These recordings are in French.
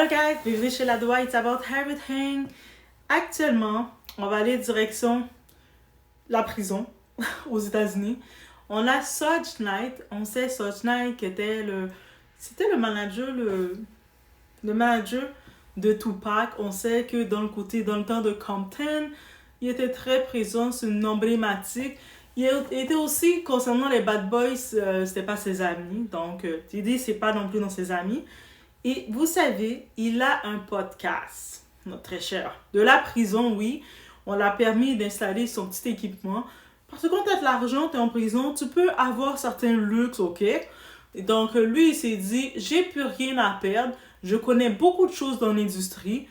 Hello guys, bienvenue chez La Doua, it's about everything. Actuellement, on va aller direction la prison aux États-Unis. On a Suge Knight, on sait Suge Knight qui était c'était le manager de Tupac. On sait que dans le temps de Compton, il était très présent, c'est une emblématique. Il était aussi, concernant les Bad Boys, c'était pas ses amis. Donc, Diddy, c'est pas non plus dans ses amis. Et vous savez, il a un podcast, notre très cher. De la prison, oui. On l'a permis d'installer son petit équipement. Parce que quand tu as de l'argent, tu es en prison, tu peux avoir certains luxes, ok? Et donc, lui, il s'est dit, j'ai plus rien à perdre. Je connais beaucoup de choses dans l'industrie.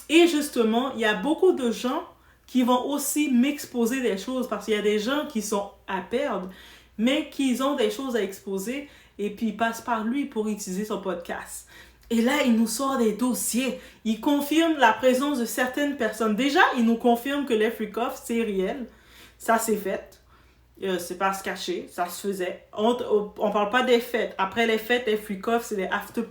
Et justement, il y a beaucoup de gens qui vont aussi m'exposer des choses. Parce qu'il y a des gens qui sont à perdre, mais qui ont des choses à exposer. Et puis, ils passent par lui pour utiliser son podcast. Et là, il nous sort des dossiers. Il confirme la présence de certaines personnes. Déjà, il nous confirme que les freak-offs, c'est réel. Ça, c'est fait. C'est pas se cacher. Ça se faisait. On parle pas des fêtes. Après les fêtes, les freak-offs, c'est les after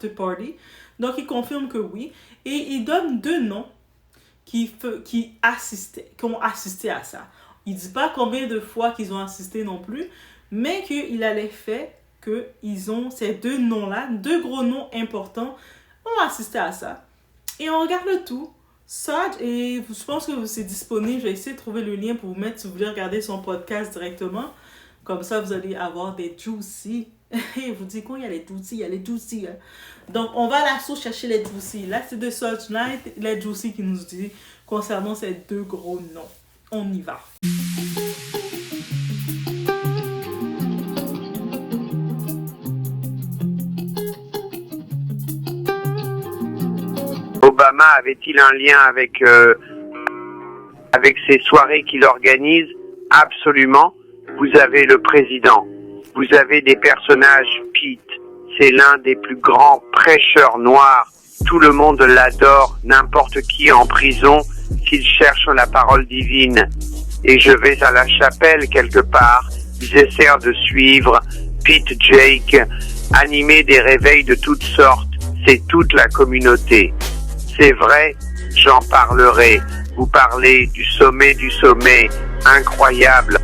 party. Donc, il confirme que oui. Et il donne 2 noms qui ont assisté à ça. Il dit pas combien de fois qu'ils ont assisté non plus, mais qu'il a les faits qu'ils ont ces 2 noms-là, 2 gros noms importants, ont assisté à ça. Et on regarde le tout. Suge, et je pense que c'est disponible. Je vais essayer de trouver le lien pour vous mettre si vous voulez regarder son podcast directement. Comme ça, vous allez avoir des juicy. Je vous dis quoi, il y a les juicy, Hein? Donc, on va à la source chercher les juicy. Là, c'est de Suge Knight, les juicy qui nous dit concernant ces 2 gros noms. On y va. Obama avait-il un lien avec ces soirées qu'il organise? Absolument. Vous avez le président. Vous avez des personnages. Pete, c'est l'un des plus grands prêcheurs noirs. Tout le monde l'adore. N'importe qui en prison s'il cherche la parole divine. Et je vais à la chapelle quelque part. Ils essaient de suivre Pete Jake, animer des réveils de toutes sortes. C'est toute la communauté. C'est vrai, j'en parlerai. Vous parlez du sommet, incroyable.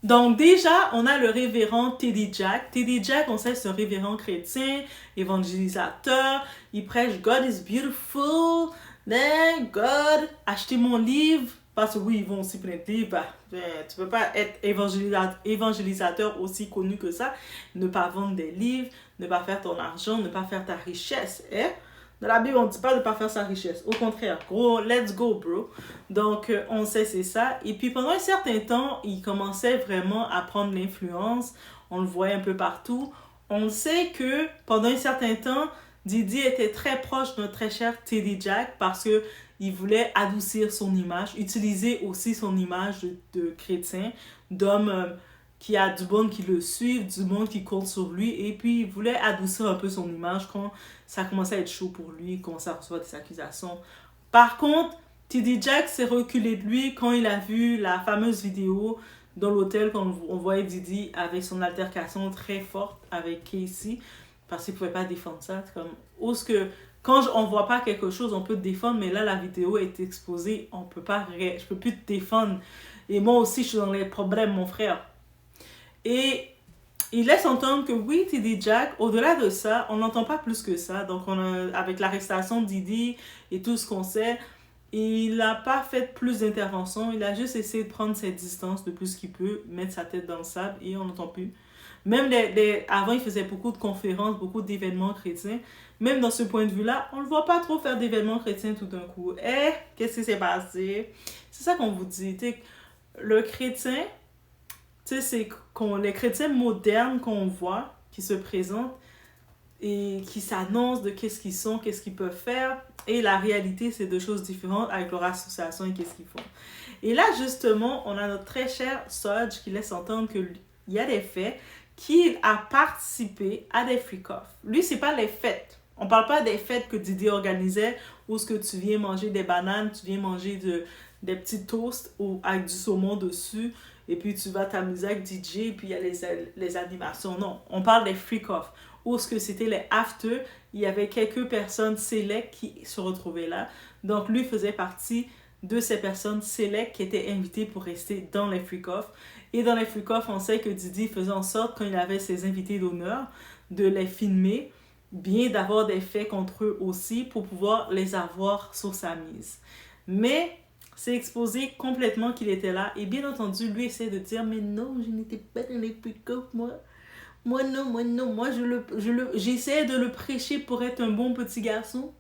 Donc déjà, on a le révérend T.D. Jack. T.D. Jack, on sait, c'est un révérend chrétien, évangélisateur. Il prêche God is beautiful. Then God, achetez mon livre. Parce que oui, ils vont aussi plein de livres. Tu peux pas être évangélisateur aussi connu que ça. Ne pas vendre des livres, ne pas faire ton argent, ne pas faire ta richesse. Dans la Bible, on ne dit pas de ne pas faire sa richesse. Au contraire, gros, let's go, bro. Donc, on sait c'est ça. Et puis, pendant un certain temps, il commençait vraiment à prendre l'influence. On le voyait un peu partout. On sait que pendant un certain temps, Diddy était très proche de notre très cher T.D. Jack parce qu'il voulait adoucir son image, utiliser aussi son image de chrétien, d'homme qui a du monde qui le suit, du monde qui compte sur lui, et puis il voulait adoucir un peu son image quand ça commençait à être chaud pour lui, il commençait à recevoir des accusations. Par contre, T.D. Jack s'est reculé de lui quand il a vu la fameuse vidéo dans l'hôtel quand on voyait Diddy avec son altercation très forte avec Casey, parce qu'il ne pouvait pas défendre ça. C'est comme, quand on ne voit pas quelque chose, on peut te défendre, mais là, la vidéo est exposée, je peux plus te défendre. Et moi aussi, je suis dans les problèmes, mon frère. Et il laisse entendre que oui, T.D. Jack, au-delà de ça, on n'entend pas plus que ça. Donc, avec l'arrestation de Diddy et tout ce qu'on sait, il n'a pas fait plus d'interventions. Il a juste essayé de prendre ses distances de plus qu'il peut, mettre sa tête dans le sable et on n'entend plus. Même avant, il faisait beaucoup de conférences, beaucoup d'événements chrétiens. Même dans ce point de vue-là, on ne le voit pas trop faire d'événements chrétiens tout d'un coup. Qu'est-ce qui s'est passé? C'est ça qu'on vous dit. Le chrétien... c'est les chrétiens modernes qu'on voit, qui se présentent et qui s'annoncent de qu'est-ce qu'ils sont, qu'est-ce qu'ils peuvent faire. Et la réalité, c'est 2 choses différentes avec leur association et qu'est-ce qu'ils font. Et là, justement, on a notre très cher Suge qui laisse entendre qu'il y a des faits, qu'il a participé à des freak-offs. Lui, c'est pas les fêtes. On parle pas des fêtes que Diddy organisait où est-ce que tu viens manger des bananes, tu viens manger des petits toasts avec du saumon dessus. Et puis tu vas t'amuser avec DJ, et puis il y a les animations. Non, on parle des freak-offs. où ce que c'était les after, il y avait quelques personnes sélectes qui se retrouvaient là. Donc lui faisait partie de ces personnes sélectes qui étaient invitées pour rester dans les freak-off. Et dans les freak-off, on sait que Didi faisait en sorte, quand il avait ses invités d'honneur, de les filmer, bien d'avoir des faits contre eux aussi pour pouvoir les avoir sur sa mise. Mais c'est exposé complètement qu'il était là. Et bien entendu, lui essaie de dire, mais non, je n'étais pas dans les freak-off, moi. Moi non. Moi, j'essayais de le prêcher pour être un bon petit garçon.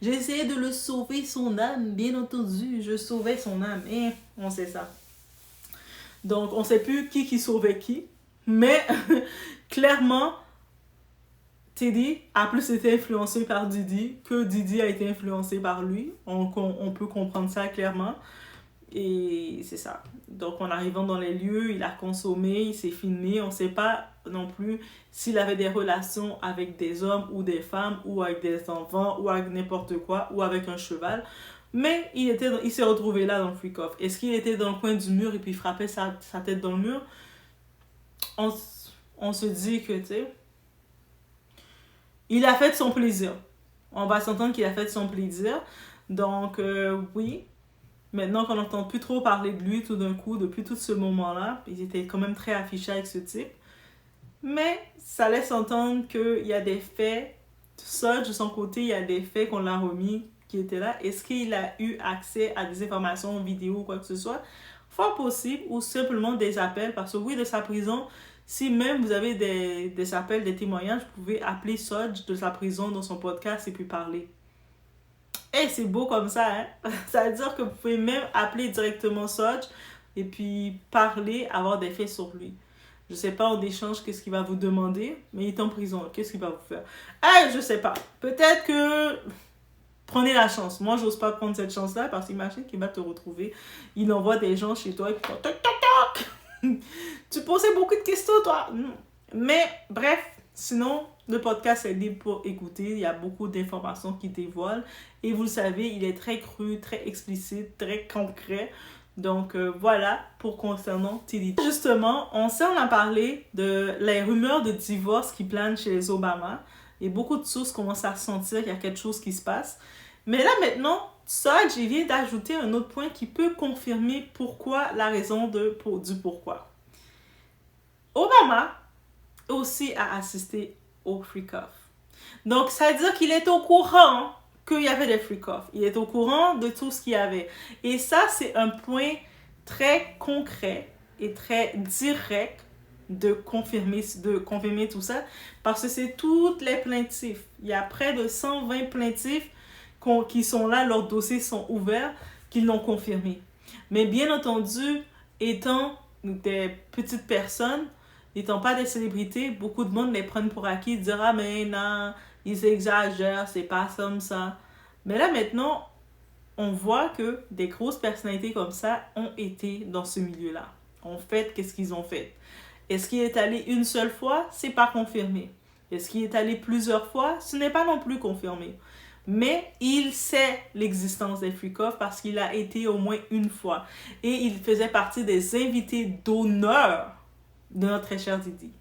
J'essayais de le sauver son âme, bien entendu. Je sauvais son âme. Et on sait ça. Donc, on ne sait plus qui sauvait qui. Mais, clairement, Teddy a plus été influencé par Didi que Didi a été influencé par lui. On peut comprendre ça clairement. Et c'est ça. Donc, en arrivant dans les lieux, il a consommé, il s'est filmé. On ne sait pas non plus s'il avait des relations avec des hommes ou des femmes ou avec des enfants ou avec n'importe quoi ou avec un cheval. Mais il s'est retrouvé là dans le freak-off. Est-ce qu'il était dans le coin du mur et puis frappait sa tête dans le mur? On se dit que, tu sais, il a fait de son plaisir. On va s'entendre qu'il a fait de son plaisir. Donc, oui. Maintenant qu'on n'entend plus trop parler de lui tout d'un coup, depuis tout ce moment-là, il était quand même très affiché avec ce type. Mais ça laisse entendre qu'il y a des faits. Ça, de son côté, il y a des faits qu'on l'a remis qui étaient là. Est-ce qu'il a eu accès à des informations vidéo ou quoi que ce soit? Fort possible. Ou simplement des appels. Parce que oui, de sa prison, si même vous avez des appels, des témoignages, vous pouvez appeler Sodge de sa prison dans son podcast et puis parler. Et c'est beau comme ça, hein? Ça veut dire que vous pouvez même appeler directement Sodge et puis parler, avoir des faits sur lui. Je sais pas en échange qu'est-ce qu'il va vous demander, mais il est en prison. Qu'est-ce qu'il va vous faire? Je sais pas. Peut-être que... Prenez la chance. Moi, j'ose pas prendre cette chance-là parce qu'imagine qu'il va te retrouver. Il envoie des gens chez toi et puis toc, toc, toc. Tu posais beaucoup de questions, toi. Mais, bref, sinon, le podcast est libre pour écouter. Il y a beaucoup d'informations qui dévoilent. Et vous le savez, il est très cru, très explicite, très concret. Donc, voilà pour concernant Teddy. Justement, on a parlé de les rumeurs de divorce qui planent chez les Obama. Et beaucoup de sources commencent à sentir qu'il y a quelque chose qui se passe. Mais là, maintenant, Sodge, il vient d'ajouter un autre point qui peut confirmer pourquoi, la raison du pourquoi. Obama aussi a assisté au freak-off. Donc, ça veut dire qu'il est au courant qu'il y avait des freak-off. Il est au courant de tout ce qu'il y avait. Et ça, c'est un point très concret et très direct de confirmer tout ça. Parce que c'est toutes les plaintifs. Il y a près de 120 plaintifs qui sont là, leurs dossiers sont ouverts, qui l'ont confirmé. Mais bien entendu, étant des petites personnes, n'étant pas des célébrités, beaucoup de monde les prennent pour acquis, dire « Ah, mais non, ils exagèrent, c'est pas comme ça. » Mais là, maintenant, on voit que des grosses personnalités comme ça ont été dans ce milieu-là. Ont fait qu'est-ce qu'ils ont fait. Est-ce qu'il est allé une seule fois? C'est pas confirmé. Est-ce qu'il est allé plusieurs fois? Ce n'est pas non plus confirmé. Mais il sait l'existence des freak-off parce qu'il a été au moins une fois. Et il faisait partie des invités d'honneur de notre très cher Didi.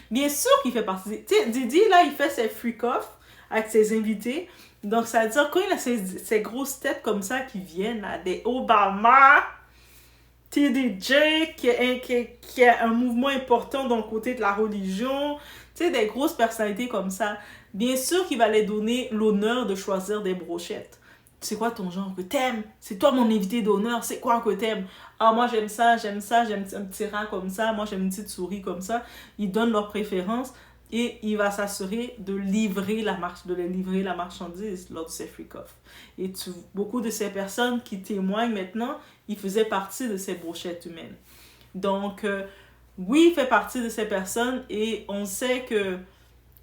Bien sûr qu'il fait partie. Tu sais, Didi, là, il fait ses freak-off avec ses invités. Donc, ça veut dire quand il a ces grosses têtes comme ça qui viennent, là, des Obama, TDJ, qui a un mouvement important dans le côté de la religion, tu sais, des grosses personnalités comme ça, bien sûr qu'il va les donner l'honneur de choisir des brochettes. C'est quoi ton genre que t'aimes? C'est toi mon invité d'honneur, c'est quoi que t'aimes? Ah, moi j'aime ça, j'aime un petit rat comme ça, moi j'aime une petite souris comme ça. Ils donnent leurs préférences et il va s'assurer de les livrer la marchandise lors de ces freak-off. Et beaucoup de ces personnes qui témoignent maintenant, ils faisaient partie de ces brochettes humaines. Donc, oui, il fait partie de ces personnes et on sait que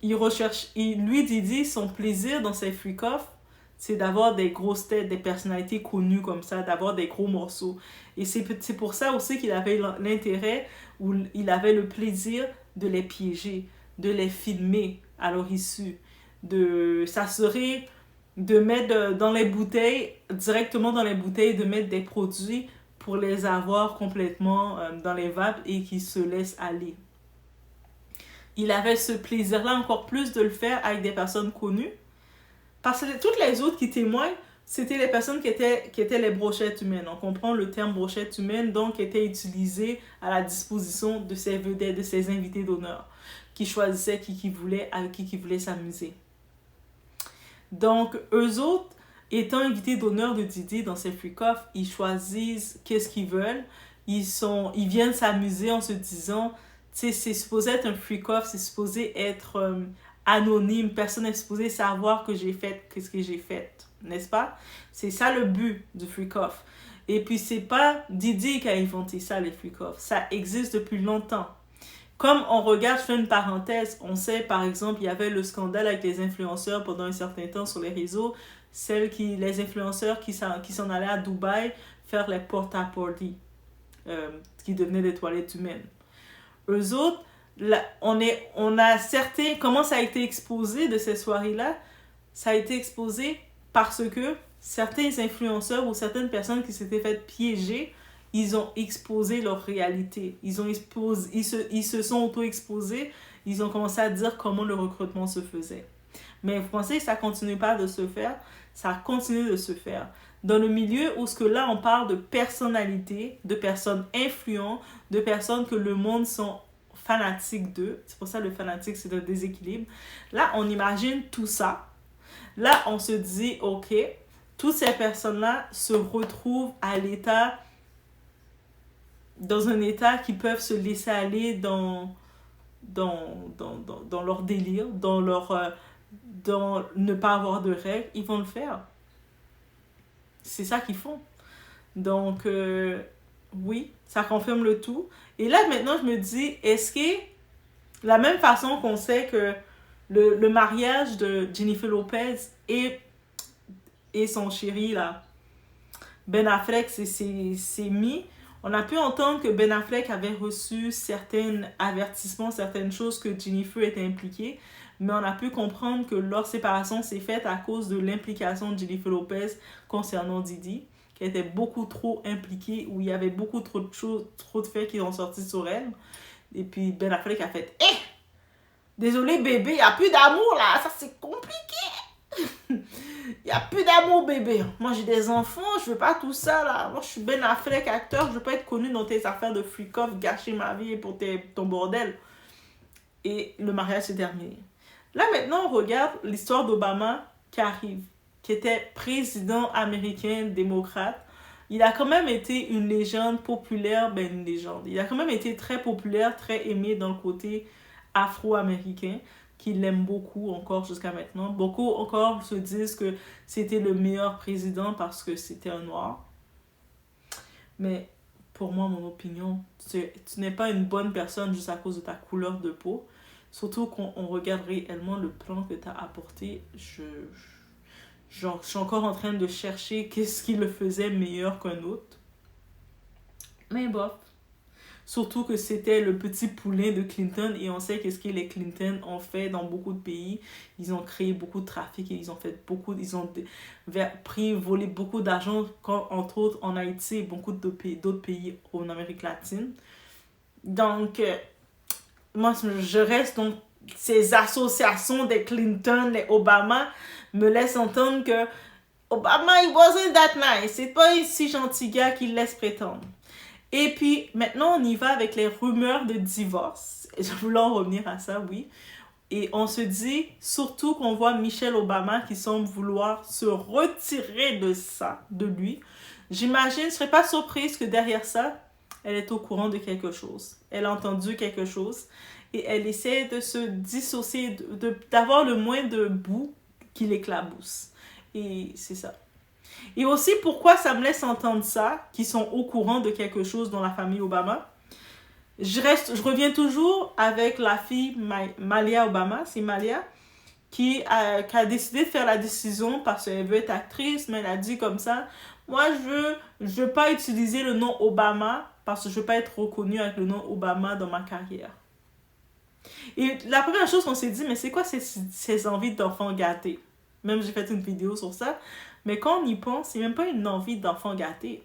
lui, Didi, son plaisir dans ces freak-off, c'est d'avoir des grosses têtes, des personnalités connues comme ça, d'avoir des gros morceaux. Et c'est pour ça aussi qu'il avait l'intérêt, ou il avait le plaisir de les piéger, de les filmer à leur issue, de s'assurer de mettre dans les bouteilles, directement dans les bouteilles, de mettre des produits pour les avoir complètement dans les vapes et qui se laissent aller. il avait ce plaisir-là encore plus de le faire avec des personnes connues. Parce que toutes les autres qui témoignent, c'était les personnes qui étaient les brochettes humaines. On comprend le terme brochette humaine, donc qui était utilisé à la disposition de ces vedettes, de ces invités d'honneur, qui choisissaient qui voulait, avec qui voulait s'amuser. Donc, eux autres, étant invités d'honneur de Didi dans ces freak-off, ils choisissent qu'est-ce qu'ils veulent. Ils viennent s'amuser en se disant, tu sais, c'est supposé être un freak-off, c'est supposé être anonyme, personne n'est supposé savoir que j'ai fait, qu'est-ce que j'ai fait, n'est-ce pas? C'est ça le but du freak-off. Et puis, c'est pas Didi qui a inventé ça, les freak-off. Ça existe depuis longtemps. Comme on regarde, je fais une parenthèse, on sait par exemple, il y avait le scandale avec les influenceurs pendant un certain temps sur les réseaux, les influenceurs qui s'en allaient à Dubaï faire les porta-potty, qui devenaient des toilettes humaines. Eux autres, là, on a certains, comment ça a été exposé de ces soirées-là? Ça a été exposé parce que certains influenceurs ou certaines personnes qui s'étaient fait piéger, ils ont exposé leur réalité. Ils se sont auto-exposés. Ils ont commencé à dire comment le recrutement se faisait. Mais vous pensez que ça ne continue pas de se faire? Ça continue de se faire. Dans le milieu où là, on parle de personnalités, de personnes influentes, de personnes que le monde sont fanatiques d'eux. C'est pour ça que le fanatique, c'est un déséquilibre. Là, on imagine tout ça. Là, on se dit, OK, toutes ces personnes-là se retrouvent dans un état qui peuvent se laisser aller dans leur délire, dans ne pas avoir de règles. Ils vont le faire. C'est ça qu'ils font. Donc, oui, ça confirme le tout. Et là, maintenant, je me dis, est-ce que la même façon qu'on sait que le mariage de Jennifer Lopez et son chéri, là, Ben Affleck, c'est mis. On a pu entendre que Ben Affleck avait reçu certains avertissements, certaines choses que Jennifer était impliquée, mais on a pu comprendre que leur séparation s'est faite à cause de l'implication de Jennifer Lopez concernant Didi, qui était beaucoup trop impliquée, où il y avait beaucoup trop de choses, trop de faits qui ont sorti sur elle. Et puis Ben Affleck a fait « Eh! Désolé bébé, il n'y a plus d'amour là, ça c'est compliqué! Il n'y a plus d'amour bébé. Moi j'ai des enfants, je veux pas tout ça là. Moi je suis Ben Affleck, acteur, je veux pas être connu dans tes affaires de freak-off, gâcher ma vie pour ton bordel. » Et le mariage s'est terminé. Là maintenant on regarde l'histoire d'Obama qui arrive, qui était président américain démocrate. Il a quand même été une légende populaire, une légende. Il a quand même été très populaire, très aimé dans le côté afro-américain, qui l'aime beaucoup encore jusqu'à maintenant. Beaucoup encore se disent que c'était le meilleur président parce que c'était un noir. Mais pour moi, mon opinion, tu n'es pas une bonne personne juste à cause de ta couleur de peau. Surtout quand on regarde réellement le plan que tu as apporté. Je suis encore en train de chercher qu'est-ce qui le faisait meilleur qu'un autre. Mais bof. Surtout que c'était le petit poulain de Clinton et on sait qu'est-ce que les Clinton ont fait dans beaucoup de pays. Ils ont créé beaucoup de trafic et ils ont volé beaucoup d'argent, entre autres en Haïti et beaucoup d'autres pays en Amérique latine. Donc, moi, je reste donc ces associations des Clinton, les Obama, me laissent entendre que Obama, he wasn't that nice. C'est pas un si gentil gars qu'il laisse prétendre. Et puis, maintenant, on y va avec les rumeurs de divorce. Je voulais en revenir à ça, oui. Et on se dit, surtout qu'on voit Michelle Obama qui semble vouloir se retirer de lui. J'imagine, je ne serais pas surprise que derrière ça, elle est au courant de quelque chose. Elle a entendu quelque chose et elle essaie de se dissocier, d'avoir le moins de boue qui l'éclabousse. Et c'est ça. Et aussi, pourquoi ça me laisse entendre ça, qu'ils sont au courant de quelque chose dans la famille Obama. Je reviens toujours avec la fille Malia Obama, c'est Malia, qui a décidé de faire la décision parce qu'elle veut être actrice, mais elle a dit comme ça, moi je veux pas utiliser le nom Obama parce que je veux pas être reconnue avec le nom Obama dans ma carrière. Et la première chose qu'on s'est dit, mais c'est quoi ces envies d'enfants gâtés? Même j'ai fait une vidéo sur ça. Mais quand on y pense, c'est même pas une envie d'enfant gâté.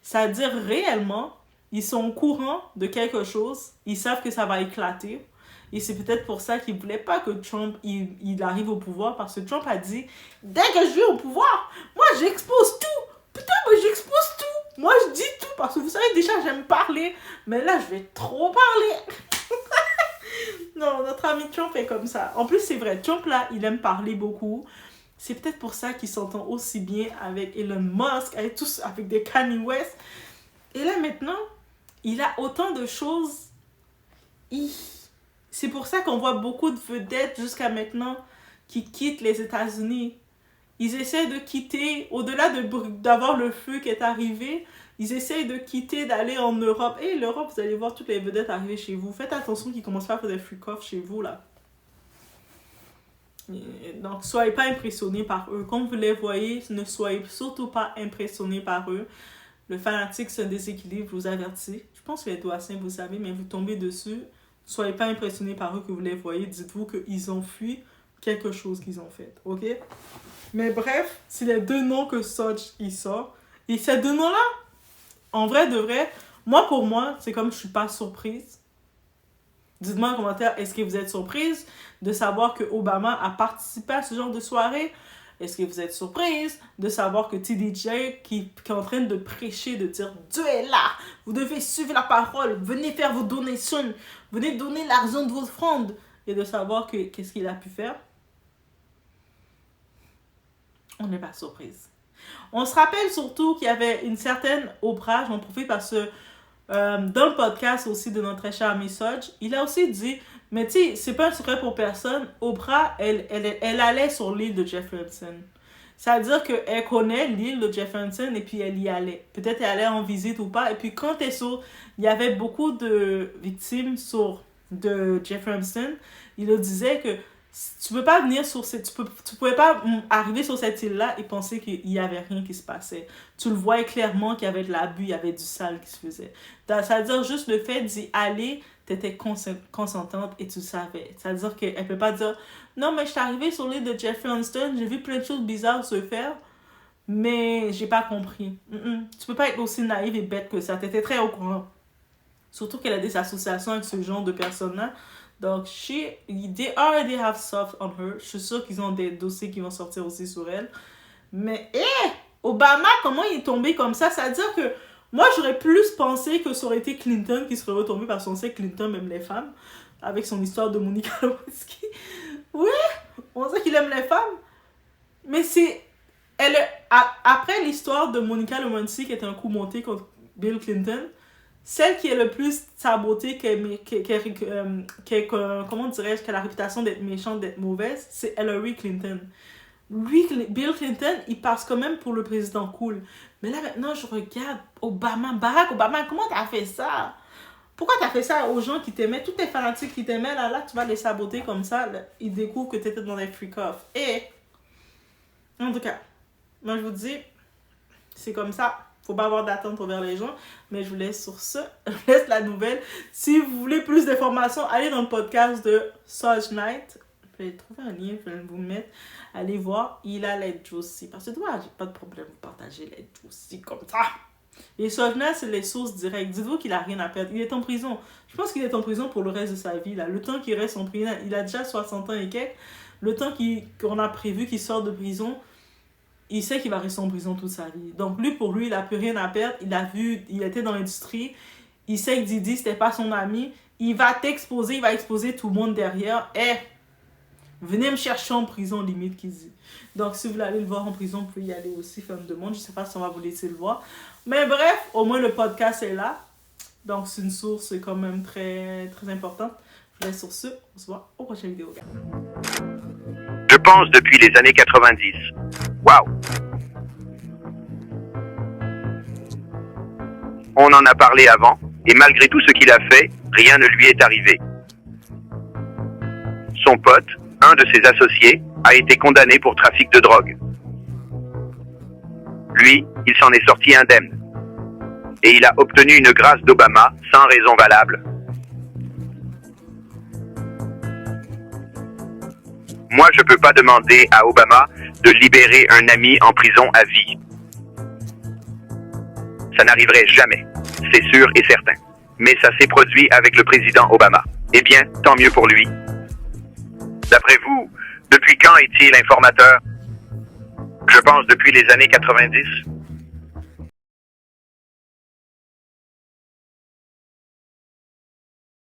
C'est-à-dire réellement, ils sont au courant de quelque chose, ils savent que ça va éclater, Et c'est peut-être pour ça qu'il voulait pas que Trump il arrive au pouvoir, parce que Trump a dit, dès que je vais au pouvoir, moi j'expose tout. Putain, mais j'expose tout. Moi je dis tout, parce que vous savez déjà j'aime parler, mais là je vais trop parler. Non, notre ami Trump est comme ça. En plus, c'est vrai, Trump là, il aime parler beaucoup. C'est peut-être pour ça qu'il s'entend aussi bien avec Elon Musk, avec des Kanye West. Et là maintenant, il a autant de choses. C'est pour ça qu'on voit beaucoup de vedettes jusqu'à maintenant qui quittent les États-Unis. Ils essaient de quitter, au-delà d'avoir le feu qui est arrivé, ils essayent de quitter, d'aller en Europe. Et l'Europe, vous allez voir toutes les vedettes arriver chez vous. Faites attention qu'ils ne commencent pas à faire des freak-off chez vous, là. Donc, soyez pas impressionnés par eux. Quand vous les voyez, ne soyez surtout pas impressionnés par eux. Le fanatique se déséquilibre, je vous avertis. Je pense que les Doassins, vous savez, mais vous tombez dessus. Soyez pas impressionnés par eux que vous les voyez. Dites-vous qu'ils ont fui quelque chose qu'ils ont fait, ok? Mais bref, c'est les deux noms que Soj il sort. Et ces deux noms-là, en vrai de vrai, pour moi, c'est comme je suis pas surprise. Dites-moi en commentaire, est-ce que vous êtes surprise de savoir que Obama a participé à ce genre de soirée? Est-ce que vous êtes surprise de savoir que TDJ, qui est en train de prêcher, de dire « Dieu est là, vous devez suivre la parole, venez faire vos donations, venez donner l'argent de vos offrandes. » Et de savoir qu'est-ce qu'il a pu faire? On n'est pas surprise. On se rappelle surtout qu'il y avait une certaine Oprah, j'en profite parce que dans le podcast aussi de notre cher ami Soj, il a aussi dit, mais tu sais, c'est pas un secret pour personne, Oprah, elle allait sur l'île de Jefferson. C'est-à-dire qu'elle connaît l'île de Jefferson et puis elle y allait. Peut-être elle allait en visite ou pas. Et puis quand elle est sur, il y avait beaucoup de victimes de Jefferson, il le disait que tu peux pas venir sur tu pouvais pas arriver sur cette île-là et penser qu'il y avait rien qui se passait. Tu le voyais clairement qu'il y avait de l'abus, il y avait du sale qui se faisait. C'est-à-dire juste le fait d'y aller, t'étais consentante et tu savais. C'est-à-dire qu'elle peut pas dire non mais je suis arrivée sur l'île de Jefferson, j'ai vu plein de choses bizarres se faire, mais j'ai pas compris. Tu peux pas être aussi naïve et bête que ça. T'étais très au courant. Surtout qu'elle a des associations avec ce genre de personnes-là. Donc, they already have stuff on her. Je suis sûre qu'ils ont des dossiers qui vont sortir aussi sur elle. Mais, Obama, comment il est tombé comme ça? C'est-à-dire que moi, j'aurais plus pensé que ça aurait été Clinton qui serait retombé parce qu'on sait que Clinton aime les femmes. Avec son histoire de Monica Lewinsky. Oui, on sait qu'il aime les femmes. Mais après l'histoire de Monica Lewinsky, qui était un coup monté contre Bill Clinton, celle qui est le plus sabotée, comment dirais-je, qui a la réputation d'être méchante, d'être mauvaise, c'est Hillary Clinton. Lui, Bill Clinton, il passe quand même pour le président cool. Mais là, maintenant, je regarde Barack Obama, comment t'as fait ça? Pourquoi t'as fait ça aux gens qui t'aimaient? Tous tes fanatiques qui t'aimaient, là, tu vas les saboter comme ça. Là, ils découvrent que t'étais dans des freak-off. Et, en tout cas, moi, je vous dis, c'est comme ça. Faut pas avoir d'attente envers les gens. Mais je vous laisse sur ce. Je vous laisse la nouvelle. Si vous voulez plus d'informations, allez dans le podcast de Soj Knight. Je vais trouver un lien, je vais vous le mettre. Allez voir. Il a l'aide aussi. Parce que toi, j'ai pas de problème de partager l'aide aussi comme ça. Et Soj Knight, c'est les sources directes. Dites-vous qu'il a rien à perdre. Il est en prison. Je pense qu'il est en prison pour le reste de sa vie. Là. Le temps qu'il reste en prison, il a déjà 60 ans et quelques. Le temps qu'on a prévu qu'il sorte de prison, il sait qu'il va rester en prison toute sa vie. Donc, pour lui, il n'a plus rien à perdre. Il était dans l'industrie. Il sait que Didi, c'était pas son ami. Il va t'exposer, il va exposer tout le monde derrière. Venez me chercher en prison, limite, qu'il dit. Donc, si vous voulez aller le voir en prison, vous pouvez y aller aussi, faire une demande. Je sais pas si on va vous laisser le voir. Mais bref, au moins, le podcast est là. Donc, c'est une source quand même très, très importante. Je vous laisse sur ce. On se voit au prochain vidéo. Je pense depuis les années 90. Waouh! On en a parlé avant, et malgré tout ce qu'il a fait, rien ne lui est arrivé. Son pote, un de ses associés, a été condamné pour trafic de drogue. Lui, il s'en est sorti indemne. Et il a obtenu une grâce d'Obama sans raison valable. Moi, je peux pas demander à Obama de libérer un ami en prison à vie. Ça n'arriverait jamais, c'est sûr et certain. Mais ça s'est produit avec le président Obama. Eh bien, tant mieux pour lui. D'après vous, depuis quand est-il informateur? Je pense depuis les années 90.